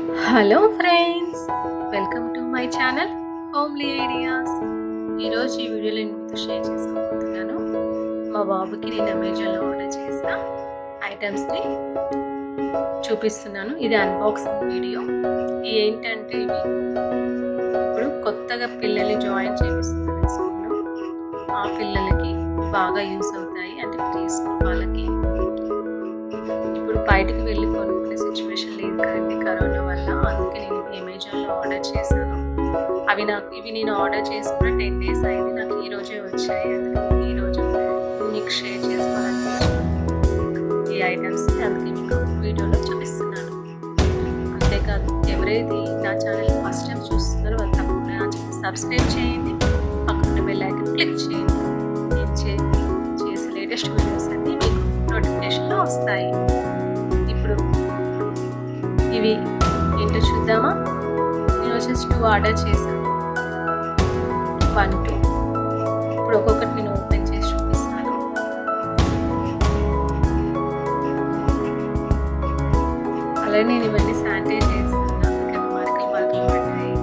Hello friends, welcome to my channel homely ideas. ఈరోజు ఈ వీడియోలో నేను మీతో షేర్ చేసుకోబోతున్నాను. మా బాబుకి నేను అమెజాన్లో ఆర్డర్ చేసిన ఐటమ్స్ని చూపిస్తున్నాను. ఇది అన్బాక్సింగ్ వీడియో. ఏంటంటే ఇవి ఇప్పుడు కొత్తగా పిల్లల్ని జాయిన్ చేపిస్తున్నారు స్కూల్లో. ఆ పిల్లలకి బాగా యూస్ అవుతాయి. అంటే ప్రీ స్కూల్ వాళ్ళకి ఇప్పుడు బయటకు వెళ్ళి కొనుక్కునే సిచ్యువేషన్ లేదు కదండి కరోనా వల్ల. అందుకే నేను అమెజాన్లో ఆర్డర్ చేశాను. ఇవి నేను ఆర్డర్ చేసుకున్న 10 డేస్ అయింది. నాకు ఈ రోజే వచ్చాయి. అందుకే ఈరోజు మీకు షేర్ చేసుకోవాలనిపించింది ఈ ఐటమ్స్. అందుకే మీకు వీడియోలో చూపిస్తున్నాను. అంతేకాదు, ఎవరైతే నా ఛానల్ ఫస్ట్ టైం చూస్తున్నారో వాళ్ళు తప్పకుండా నా ఛానల్ సబ్స్క్రైబ్ చేయండి. పక్కన బెల్ ఐకాన్ క్లిక్ చేయండి. నేను చేసే లేటెస్ట్ వీడియోస్ అన్నీ మీకు నోటిఫికేషన్లో వస్తాయి. ఇప్పుడు ఇవి ఏంటో చూద్దామా? నేను వచ్చేసి 2 ఆర్డర్ చేశాను. 1, 2. ఇప్పుడు ఒక్కొక్కటి నేను ఓపెన్ చేసి చూపిస్తాను. అలాగే నేను ఇవన్నీ శానిటైజ్ చేస్తాను. అందుకని మరకలు పడ్డాయి.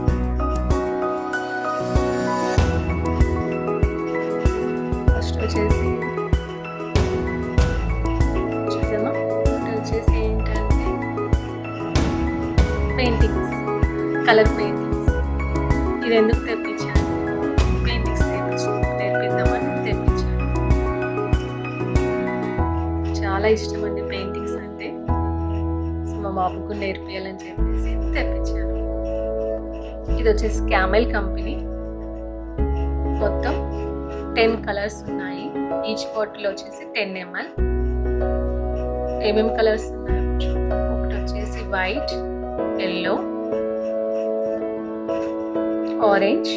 ఫస్ట్ వచ్చేసి చూద్దామా? వచ్చేసి ఏంటంటే పెయింటింగ్స్, కలర్ పెయింటింగ్స్. ఇది ఎందుకు తెప్పించాను? పెయింటింగ్స్ నేర్పిద్దామని తెప్పించాను. చాలా ఇష్టం అండి పెయింటింగ్స్ అంటే. మా బాబుకు నేర్పియాలని చెప్పేసి తెప్పించాను. ఇది వచ్చేసి క్యామెల్ కంపెనీ. మొత్తం 10 కలర్స్ ఉన్నాయి. ఈచ్ బాటిల్ వచ్చేసి 10 ml. ఏమేమి కలర్స్ ఉన్నాయో చూద్దాం. ఒకటి వచ్చేసి white, yellow, orange,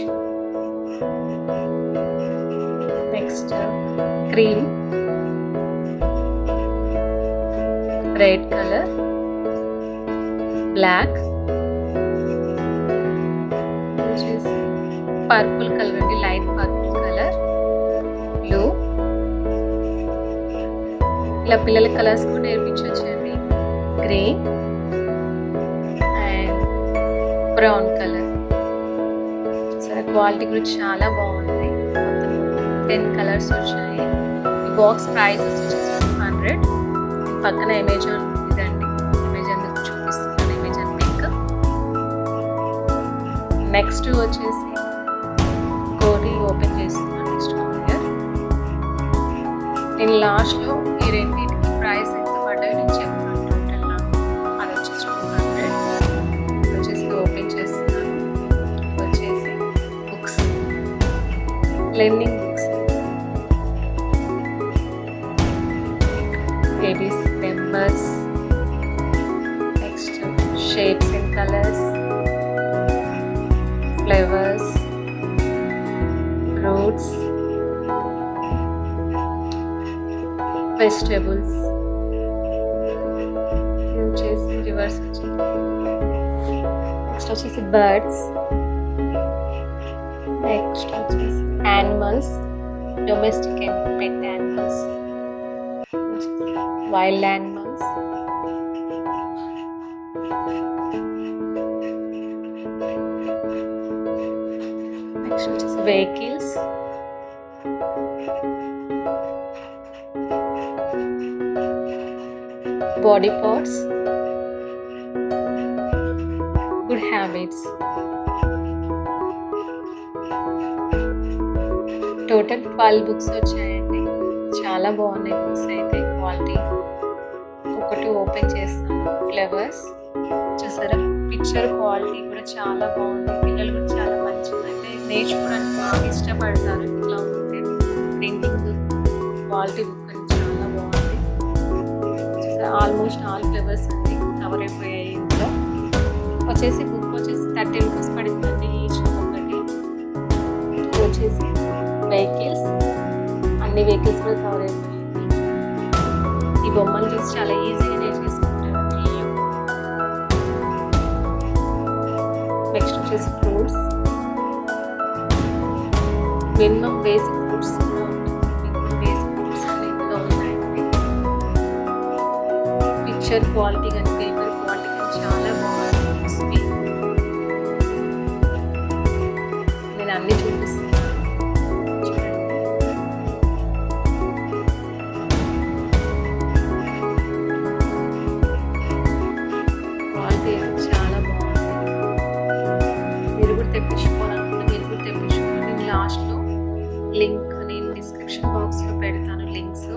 next green, red color, black, వచ్చేసి పర్పుల్ కలర్ అండి, లైట్ పర్పుల్ కలర్, బ్లూ. ఇలా పిల్లల కలర్స్ కూడా నేర్పించవచ్చండి. Green and brown colour. సరే, క్వాలిటీ కూడా చాలా బాగుంది. మొత్తం 10 కలర్స్ వచ్చాయి. ఈ బాక్స్ ప్రైస్ వచ్చేసి 200. పక్కన అమెజాన్ ఇదండి, అమెజాన్ చూపిస్తున్నాను, అమెజాన్ లింక్. నెక్స్ట్ వచ్చేసి కోటి ఓపెన్ చేస్తున్నాను. Next courier. నేను లాస్ట్లో ఈ రెండింటికి ప్రైస్ ఎంత పడ్డాయో నేను చెప్తాను. టోటల్ నాకు అది వచ్చేసి 200. వచ్చేసి ఓపెన్ చేస్తున్నాను. వచ్చేసి books, learning books, babies members, next shapes and colours, flavours, fruits, vegetables. వచ్చేసి రివర్స్ వచ్చింది. నెక్స్ట్ వచ్చేసి బర్డ్స్, నెక్స్ట్ వచ్చేసి animals, domestic and pet animals, wild animals, next వచ్చేసి vehicles, body parts, good habits. Total 12 books వచ్చాయండి. చాలా బాగున్నాయి books అయితే. Quality ఒకటి ఓపెన్ చేస్తాను. ఫ్లవర్స్ చూసారా, పిక్చర్ క్వాలిటీ కూడా చాలా బాగుంది. పిల్లలు కూడా చాలా మంచిగా అంటే నేర్చుకోవడానికి బాగా ఇష్టపడతారు. ఇట్లా ఉంటే ప్రింటింగ్ క్వాలిటీ బుక్ అని చాలా బాగుంది. చూసారా, ఆల్మోస్ట్ ఆల్ ఫ్లవర్స్ అన్ని కవర్ అయిపోయాయి. ఇందులో వచ్చేసి బుక్ వచ్చేసి 30 రూపీస్ పడుతుందండి ఈచ్ ఒకటి. వచ్చేసి వెహికల్స్, అన్ని వెహికల్స్ కూడా కవర్ అయిపోయింది. ఈ బొమ్మలు చూసి చాలా ఈజీగా నేర్చేసుకుంటారు పిల్లలు. నెక్స్ట్ వచ్చేసి ఫ్రూట్స్, మినిమం బేసిక్ ఫ్రూట్స్ కూడా ఉంటుంది. మినిమం బేసిక్ ఫ్రూట్స్ అన్ని ఇందులో ఉన్నాయండి. పిక్చర్ క్వాలిటీ కానీ పేపర్ క్వాలిటీ కానీ చాలా బాగుంది. క్వాలిటీ అయితే చాలా బాగుంది. మీరు కూడా తెప్పించుకోవాలనుకుంటే మీరు కూడా తెప్పించుకోండి. నేను లాస్ట్లో లింక్ నేను డిస్క్రిప్షన్ బాక్స్లో పెడతాను లింక్స్.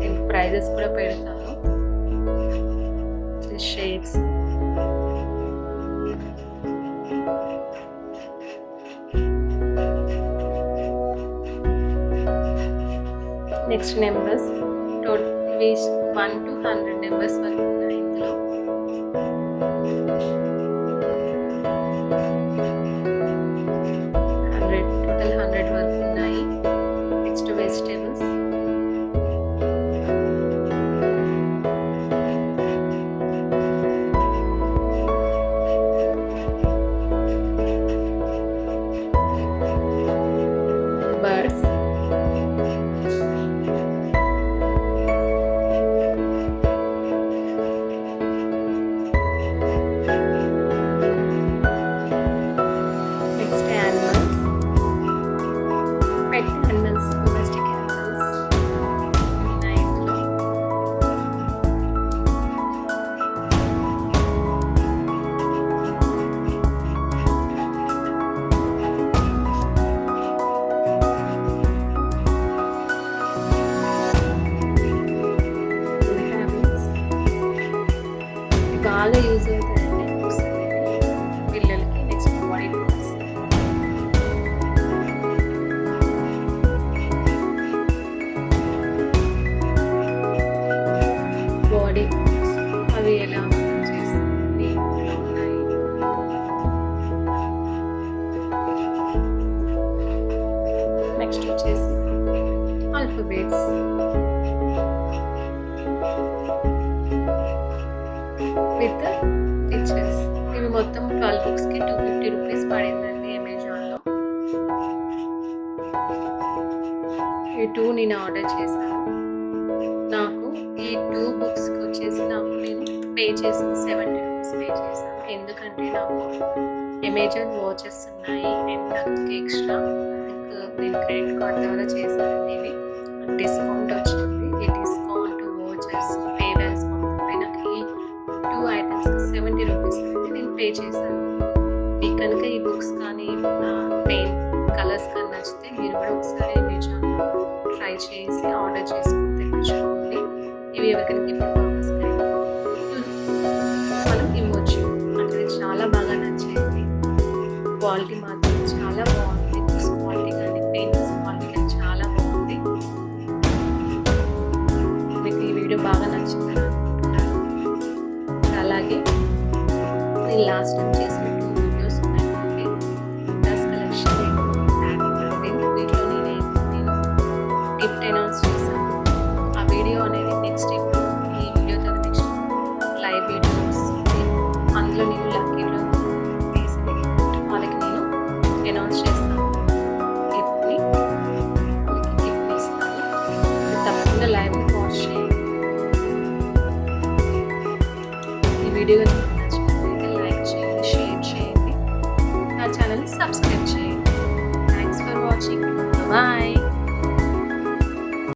నేను ప్రైజెస్ కూడా పెడతాను. షేప్స్ నెక్స్ట్ నెంబర్స్ ఇవి 1 to 100 నెంబర్స్ వరకు ఉన్నాయి ఇందులో. టోటల్ 100 వరకు ఉన్నాయి. Next vegetables, birds, next animals, pet animals, domestic animals ఉన్నాయి ఇందులో. బాగా యూజ్ అవుతాయండి బుక్స్ అనేది పిల్లలకి. Next body books, body books అవి ఎలా చేస్తుంది ఇందులో ఉన్నాయి. నెక్స్ట్ వచ్చేసి ఆల్ఫాబెట్స్, విత్ పిక్చర్స్. ఇవి మొత్తం 12 బుక్స్కి 250 రూపీస్ పడిందండి అమెజాన్లో. ఈ 2 నేను ఆర్డర్ చేశాను. నాకు ఈ 2 బుక్స్కి వచ్చేసి నేను పే చేసింది 70 రూపీస్ పే చేశాను. ఎందుకంటే నాకు అమెజాన్ వాచెస్ ఉన్నాయి అండ్ నాకు ఎక్స్ట్రా నేను క్రెడిట్ కార్డ్ ద్వారా చేశానండి. ఇవి నాకు డిస్కౌంట్ వచ్చింది. ఈ డిస్కౌంట్ వాచెస్ పేమెంట్స్ మొత్తంపై నాకు ఈ 2 ఐటమ్స్కి 70 రూపీస్ అయితే నేను పే చేశాను. మీకు కనుక ఈ బుక్స్ కానీ పెయింట్ కలర్స్ కానీ నచ్చితే మీరు కూడా ఒకసారి అమెజాన్లో ట్రై చేసి ఆర్డర్ చేసుకుని తెప్పించుకోండి. ఇవి ఎవరికైనా గిఫ్ట్ పర్పస్ మనం ఇవ్వచ్చు. అంటే చాలా బాగా నచ్చేది. క్వాలిటీ మాత్రం చాలా బాగుంది. బుక్స్ క్వాలిటీ కానీ పెయింట్స్ క్వాలిటీ కానీ చాలా బాగుంది. మీకు ఈ వీడియో బాగా నచ్చిందని అనుకుంటున్నాను. అలాగే నేను లాస్ట్ టైం చేసిన 2 వీడియోస్ ఉన్నాయండి. డ్రెస్ కలెక్షన్ వీటిలో నేను గిఫ్ట్ అనౌన్స్ చేశాను. ఆ వీడియో అనేది నెక్స్ట్ ఇప్పుడు ఈ వీడియో తర్వాత నెక్స్ట్ లైవ్ వీడియోస్ అందులో నేను లక్కీలో తీసి వాళ్ళకి నేను అనౌన్స్ చేస్తాను. గిఫ్ట్ని వాళ్ళకి గిఫ్ట్ ఇస్తాను. తప్పకుండా లైవ్ని వాచ్ చేయండి. ఈ వీడియో